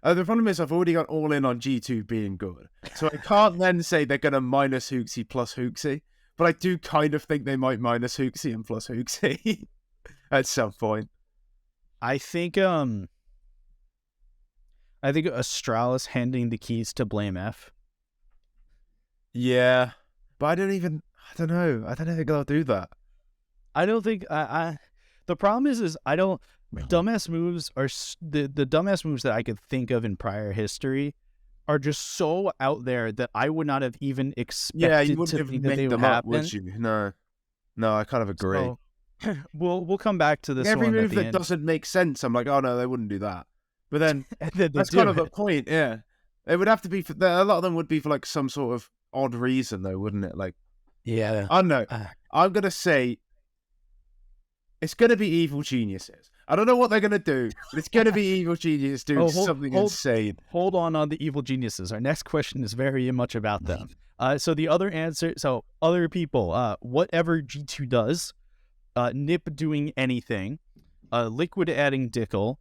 the problem is I've already got all in on G2 being good. So I can't then say they're going to minus Hooksy plus Hooksy. But I do kind of think they might minus Hooksy and plus Hooksy at some point. I think Astralis handing the keys to Blame F. Yeah. But I don't know. I don't think they'll do that. I don't think... the problem is dumbass moves are the dumbass moves that I could think of in prior history are just so out there that I would not have even expected you wouldn't to have think that made they would them up, happen. would you? No, I kind of agree. So, we'll come back to this Every one. Every move that doesn't make sense, I'm like, oh no, they wouldn't do that. But then that's kind of a point, yeah. It would have to be a lot of them would be for like some sort of odd reason, though, wouldn't it? Like, yeah, I don't know. I'm gonna say it's gonna be Evil Geniuses. I don't know what they're gonna do, but it's gonna be Evil Geniuses doing something insane. Hold on the Evil Geniuses. Our next question is very much about them. So the other answer, other people, whatever G2 does, Nip doing anything, Liquid adding Dickel,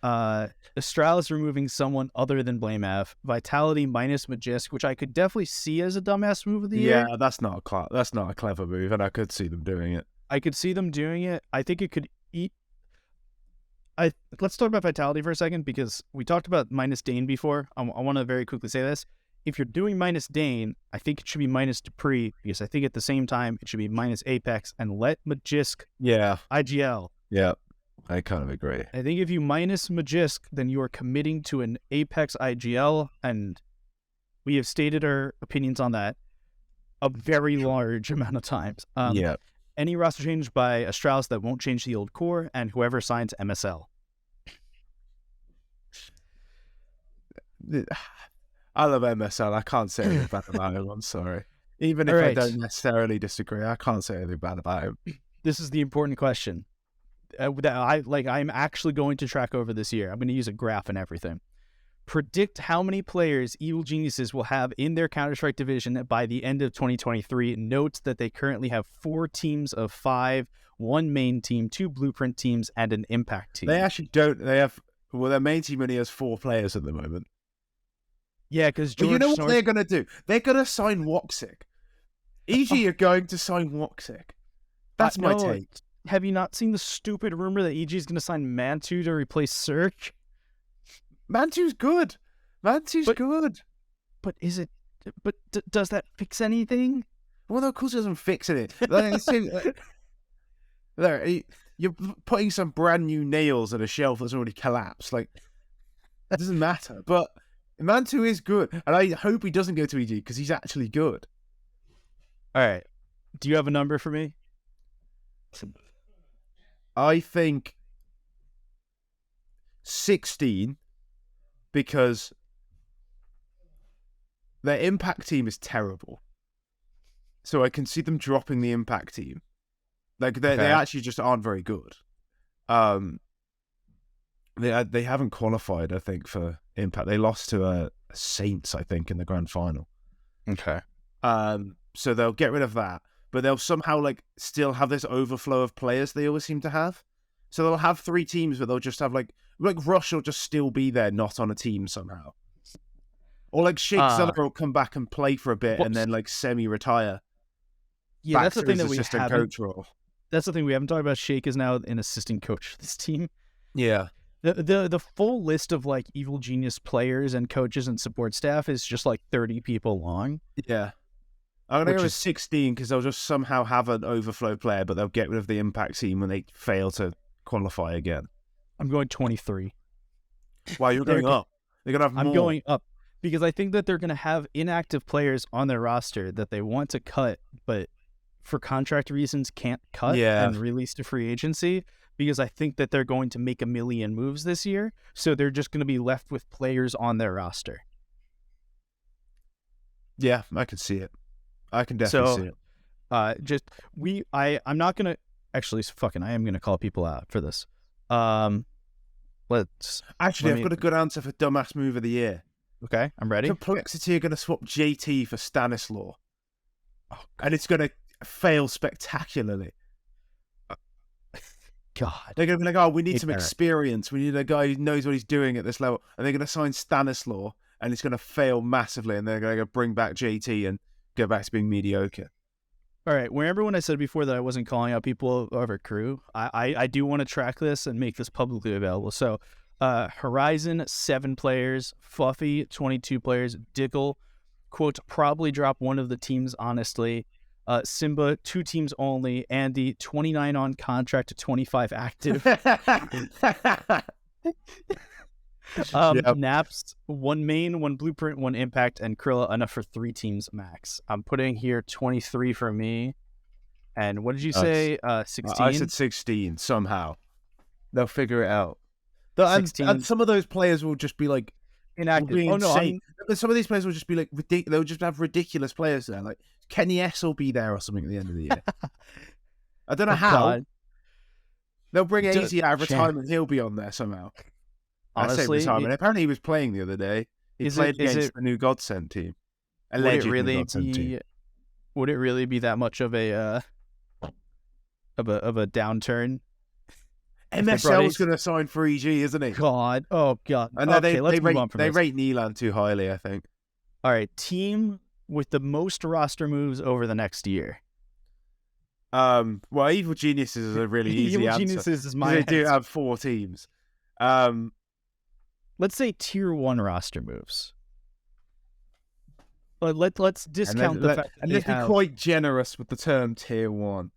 Astralis removing someone other than Blame F, Vitality minus Magisk, which I could definitely see as a dumbass move of the year. Yeah, that's not a clever move, and I could see them doing it. I could see them doing it. I think it could eat. Let's talk about Vitality for a second, because we talked about minus Dane before. I want to very quickly say this. If you're doing minus Dane, I think it should be minus Dupree, because I think at the same time it should be minus Apex and let Magisk IGL. Yeah, I kind of agree. I think if you minus Magisk, then you are committing to an Apex IGL, and we have stated our opinions on that a very large amount of times. Any roster change by Astralis that won't change the old core, and whoever signs MSL. I love MSL. I can't say anything bad about him. I'm sorry. Even if I don't necessarily disagree, I can't say anything bad about him. This is the important question that I'm actually going to track over this year. I'm going to use a graph and everything. Predict how many players Evil Geniuses will have in their Counter-Strike division by the end of 2023. Note that they currently have 4 teams of 5, 1 main team, 2 blueprint teams, and an impact team. They actually don't. They have, their main team only has 4 players at the moment. Yeah, because you know what they're going to do? They're going to sign Woxic. EG are going to sign Woxic. That's my take. Have you not seen the stupid rumor that EG is going to sign Mantu to replace Cirque? Mantu's good. Good. But is it? But does that fix anything? Well, of course it doesn't fix it. You're putting some brand new nails on a shelf that's already collapsed. Like, that doesn't matter. But Mantu is good, and I hope he doesn't go to EG because he's actually good. All right. Do you have a number for me? I think 16, because their impact team is terrible. So I can see them dropping the impact team. Like they actually just aren't very good. They haven't qualified, I think, for impact. They lost to Saints, I think, in the grand final. Okay. So they'll get rid of that, but they'll somehow still have this overflow of players they always seem to have. So they'll have 3 teams, but they'll just have like Rush will just still be there, not on a team somehow. Or Sheikh Zeller will come back and play for a bit and then semi-retire. Yeah, that's the thing that we haven't. Coach role. That's the thing we haven't talked about. Sheikh is now an assistant coach for this team. Yeah. The full list of Evil Genius players and coaches and support staff is just 30 people long. Yeah. I'm going to go with 16 because they'll just somehow have an overflow player, but they'll get rid of the impact team when they fail to qualify again? I'm going 23. Wow, you're going up. They're going to have more. I'm going up because I think that they're going to have inactive players on their roster that they want to cut, but for contract reasons can't cut and release to free agency, because I think that they're going to make a million moves this year. So they're just going to be left with players on their roster. Yeah, I can see it. I can definitely see it. I'm not going to actually, I am going to call people out for this. I've got a good answer for dumbass move of the year. Okay, I'm ready. Complexity are going to swap JT for Stanislaw. And it's going to fail spectacularly. God. They're going to be like, we need some experience. We need a guy who knows what he's doing at this level. And they're going to sign Stanislaw, and it's going to fail massively. And they're going to bring back JT and go back to being mediocre. All right. Remember when I said before that I wasn't calling out people of our crew? I do want to track this and make this publicly available. So Horizon, 7 players. Fluffy, 22 players. Dickel, quote, probably drop one of the teams, honestly. Simba, 2 teams only. Andy, 29 on contract to 25 active. Naps, 1 main, 1 blueprint, 1 impact, and Krilla, enough for 3 teams max. I'm putting here 23 for me. And what did you say? 16? I said 16 somehow. They'll figure it out. 16. And some of those players will just be like inactive. Some of these players will just be like they'll just have ridiculous players there. Like Kenny S will be there or something at the end of the year. I don't know how. God. They'll bring AZ out of retirement. He'll be on there somehow. Honestly, I say retirement. Apparently he was playing the other day. He played against the new Godsend team. Would it really be that much of a downturn? MSL is going to sign for EG, isn't he? God. Oh, God. And okay, they rate Neelan too highly, I think. All right. Team with the most roster moves over the next year. Well, Evil Geniuses is a really easy answer. Evil Geniuses is my answer. They do have 4 teams. Let's say tier 1 roster moves. But let's discount the fact that let's be quite generous with the term tier 1.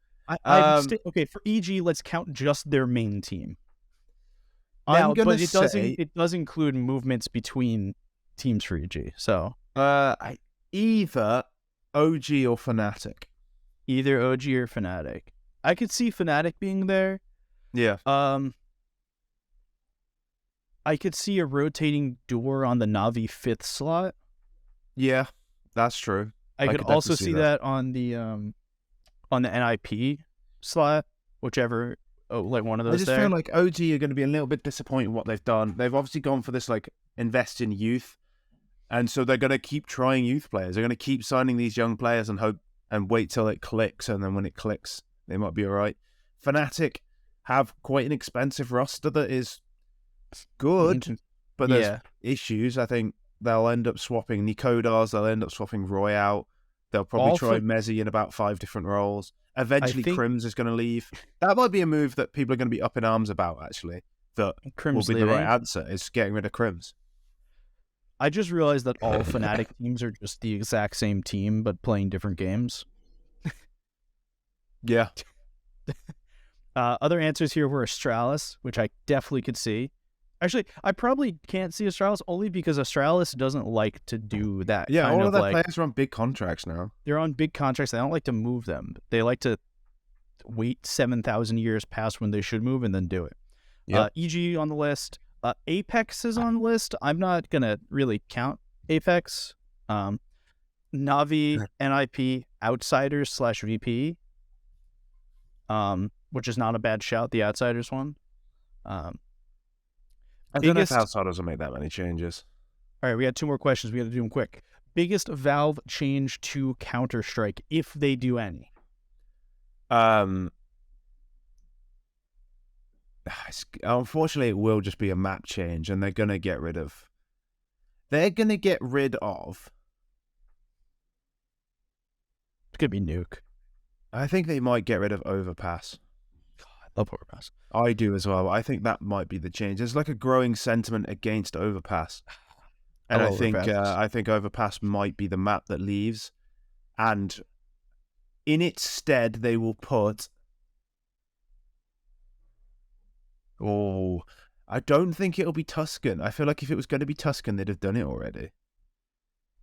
Okay, for EG, let's count just their main team. But it does include movements between teams for EG. So either OG or Fnatic. Either OG or Fnatic. I could see Fnatic being there. Yeah. I could see a rotating door on the Na'Vi 5th slot. Yeah, that's true. I could also see that on the NIP slot, whichever, one of those. I just feel like OG are going to be a little bit disappointed in what they've done. They've obviously gone for this invest in youth, and so they're going to keep trying youth players. They're going to keep signing these young players and hope and wait till it clicks, and then when it clicks, they might be all right. Fnatic have quite an expensive roster that is good, but there's issues. I think they'll end up swapping Nikodars, they'll end up swapping Roy out. They'll probably try Mezzy in about 5 different roles. Eventually, Crims is going to leave. That might be a move that people are going to be up in arms about, actually. That will be the right answer, is getting rid of Crims. I just realized that all Fnatic teams are just the exact same team, but playing different games. Yeah. Other answers here were Astralis, which I definitely could see. Actually, I probably can't see Astralis only because Astralis doesn't like to do that. Yeah, all of their players are on big contracts now. They're on big contracts. They don't like to move them. They like to wait 7,000 years past when they should move and then do it. Yep. EG on the list. Apex is on the list. I'm not going to really count Apex. Na'Vi, NIP, Outsiders / VP, which is not a bad shout, the Outsiders one. I don't know if Outsiders will make that many changes. All right, we got 2 more questions. We got to do them quick. Biggest Valve change to Counter-Strike, if they do any? Unfortunately, it will just be a map change, and they're going to get rid of... It's going to be Nuke. I think they might get rid of Overpass. Love Overpass. I do as well. I think that might be the change. There's a growing sentiment against Overpass. And I think Overpass might be the map that leaves. And in its stead, they will put Oh, I don't think it'll be Tuscan. I feel like if it was going to be Tuscan, they'd have done it already.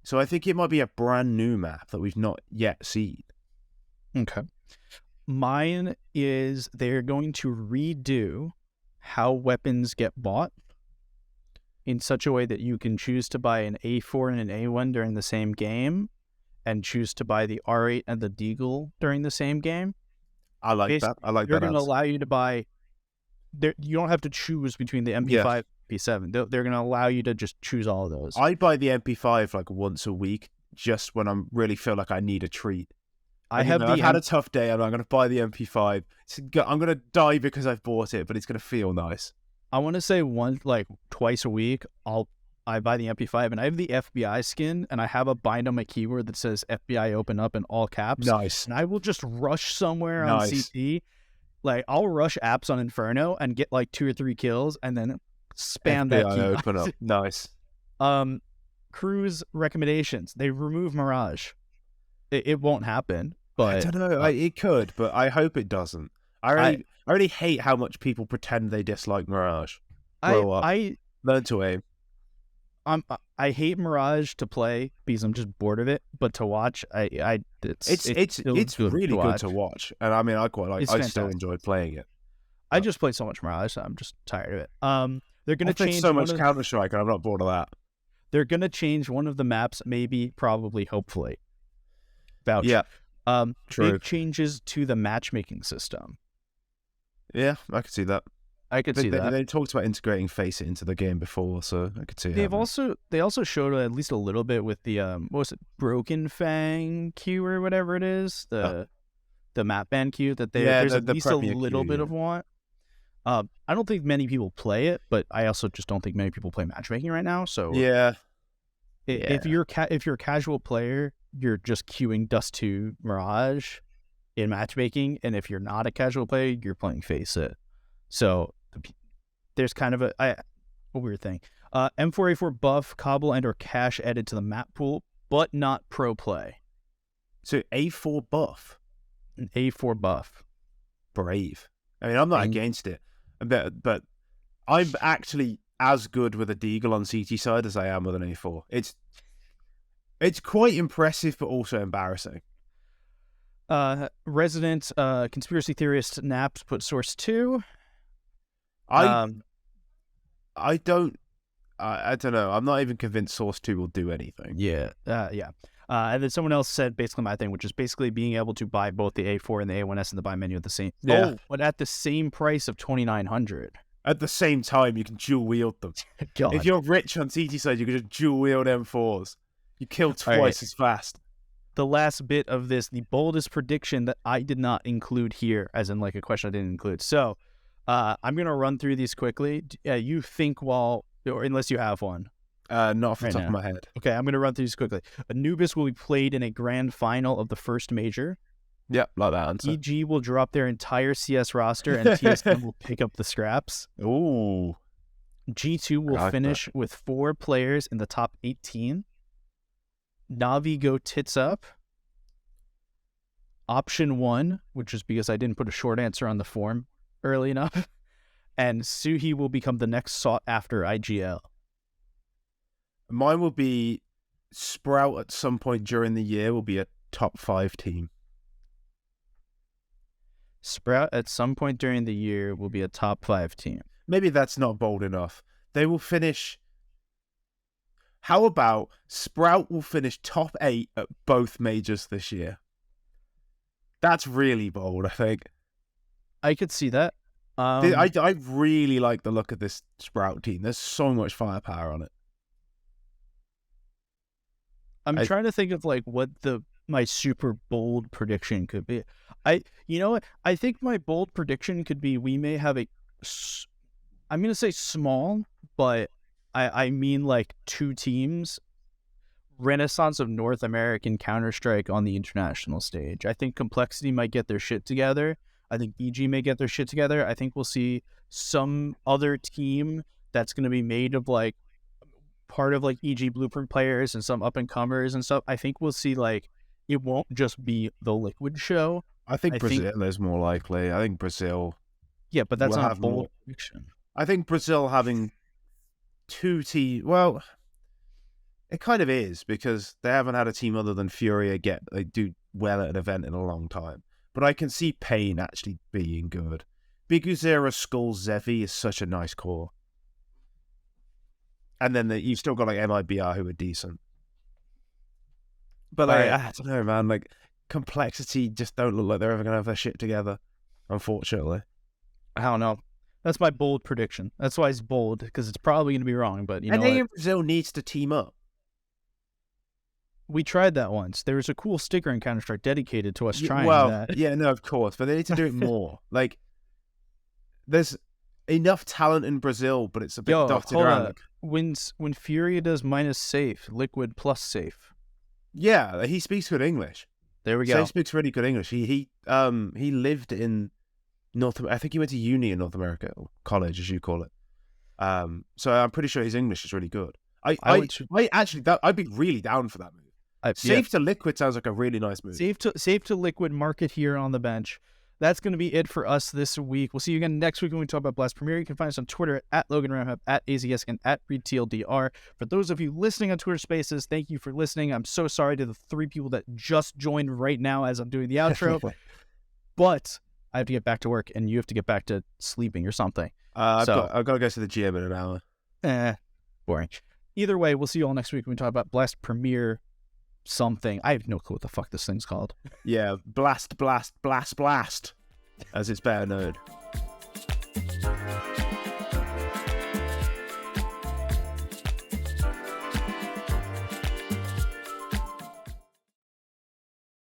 So I think it might be a brand new map that we've not yet seen. Okay. Mine is they're going to redo how weapons get bought in such a way that you can choose to buy an A4 and an A1 during the same game and choose to buy the R8 and the Deagle during the same game. I like that. I like that. They're going to allow you to buy... You don't have to choose between the MP5 and MP7. They're going to allow you to just choose all of those. I buy the MP5 like once a week, just when I really feel like I need a treat. I've had a tough day, and I'm going to buy the MP5. I'm going to die because I've bought it, but it's going to feel nice. I want to say twice a week, I buy the MP5, and I have the FBI skin, and I have a bind on my keyboard that says FBI open up in all caps. Nice. And I will just rush somewhere on CT. Like, I'll rush apps on Inferno and get like 2 or 3 kills, and then spam that key. Open up. Nice. Cruise recommendations. They remove Mirage. It won't happen, but... I don't know. It could, but I hope it doesn't. I really hate how much people pretend they dislike Mirage. Grow up. Learn to aim. I hate Mirage to play because I'm just bored of it, but to watch, it's really good to watch. And I mean, I quite like. I still enjoy playing it. I just play so much Mirage, so I'm just tired of it. They're gonna change so much Counter-Strike, and I'm not bored of that. They're gonna change one of the maps, maybe, probably, hopefully. Vouch. Yeah. True. Big changes to the matchmaking system. Yeah, I could see that. I could see that. They talked about integrating Faceit into the game before, so I could see they also showed at least a little bit with the what was it, Broken Fang queue or whatever it is, the map ban queue that there's at least a little bit of want. I don't think many people play it, but I also just don't think many people play matchmaking right now. So if you're a casual player, you're just queuing Dust 2 Mirage in matchmaking, and if you're not a casual player, you're playing Faceit. So there's kind of a weird thing. M4A4 buff, cobble, and or cache added to the map pool, but not pro play. So A4 buff? An A4 buff. Brave. I mean, I'm not against it, but I'm actually as good with a Deagle on CT side as I am with an A4. It's quite impressive, but also embarrassing. Resident conspiracy theorist Naps put Source 2. I don't know. I'm not even convinced Source 2 will do anything. Yeah. And then someone else said basically my thing, which is basically being able to buy both the A4 and the A1S in the buy menu at the same. Yeah. Oh, but at the same price of $2,900. At the same time, you can dual wield them. God. If you're rich on CT side, you can just dual wield M4s. You kill twice as fast. The last bit of this, the boldest prediction that I did not include here, as in like a question I didn't include. So I'm going to run through these quickly. You think or unless you have one. Not off the top of my head. Okay, I'm going to run through these quickly. Anubis will be played in a grand final of the first major. Yep, like that answer. EG will drop their entire CS roster and TSM will pick up the scraps. Ooh. G2 will finish with 4 players in the top 18. Navi go tits up. Option 1, which is because I didn't put a short answer on the form early enough. And Suhi will become the next sought after IGL. Mine will be Sprout at some point during the year will be a top 5 team. Sprout at some point during the year will be a top 5 team. Maybe that's not bold enough. They will finish... How about Sprout will finish top 8 at both majors this year? That's really bold, I think. I could see that. I really like the look of this Sprout team. There's so much firepower on it. I'm trying to think of like what my super bold prediction could be. You know what? I think my bold prediction could be we may have I'm going to say small, but I mean like 2 teams. Renaissance of North American Counter-Strike on the international stage. I think Complexity might get their shit together. I think EG may get their shit together. I think we'll see some other team that's going to be made of like part of like EG Blueprint players and some up-and-comers and stuff. I think we'll see like it won't just be the Liquid show. I think Brazil is more likely. I think Brazil. Yeah, but that's will not a have bold more. prediction. I think Brazil having two teams. Well, it kind of is because they haven't had a team other than Furia do well at an event in a long time. But I can see Pain actually being good. Biguzera, Skull, Zevi is such a nice core. And then you've still got like MIBR who are decent. But like, I don't know, man. Like, Complexity just don't look like they're ever going to have their shit together, unfortunately. I don't know. That's my bold prediction. That's why it's bold, because it's probably going to be wrong, but you know what? Brazil needs to team up. We tried that once. There was a cool sticker in Counter-Strike dedicated to us trying that. Yeah, no, of course. But they need to do it more. Like, there's enough talent in Brazil, but it's a bit dotted around. When Furia does minus safe, Liquid plus safe. Yeah, he speaks good English. There we go. He speaks really good English. He lived in I think he went to uni in North America, or college as you call it. So I'm pretty sure his English is really good. I'd be really down for that move. Safe to Liquid sounds like a really nice move. Safe to Liquid, market here on the bench. That's going to be it for us this week. We'll see you again next week when we talk about Blast Premier. You can find us on Twitter at Logan Ramhap, at Aizyesque, and at TLDR. For those of you listening on Twitter Spaces, thank you for listening. I'm so sorry to the 3 people that just joined right now as I'm doing the outro. But I have to get back to work, and you have to get back to sleeping or something. I've got to go to the gym in an hour. Boring. Either way, we'll see you all next week when we talk about Blast Premier something. I have no clue what the fuck this thing's called. Yeah, Blast, as it's better known.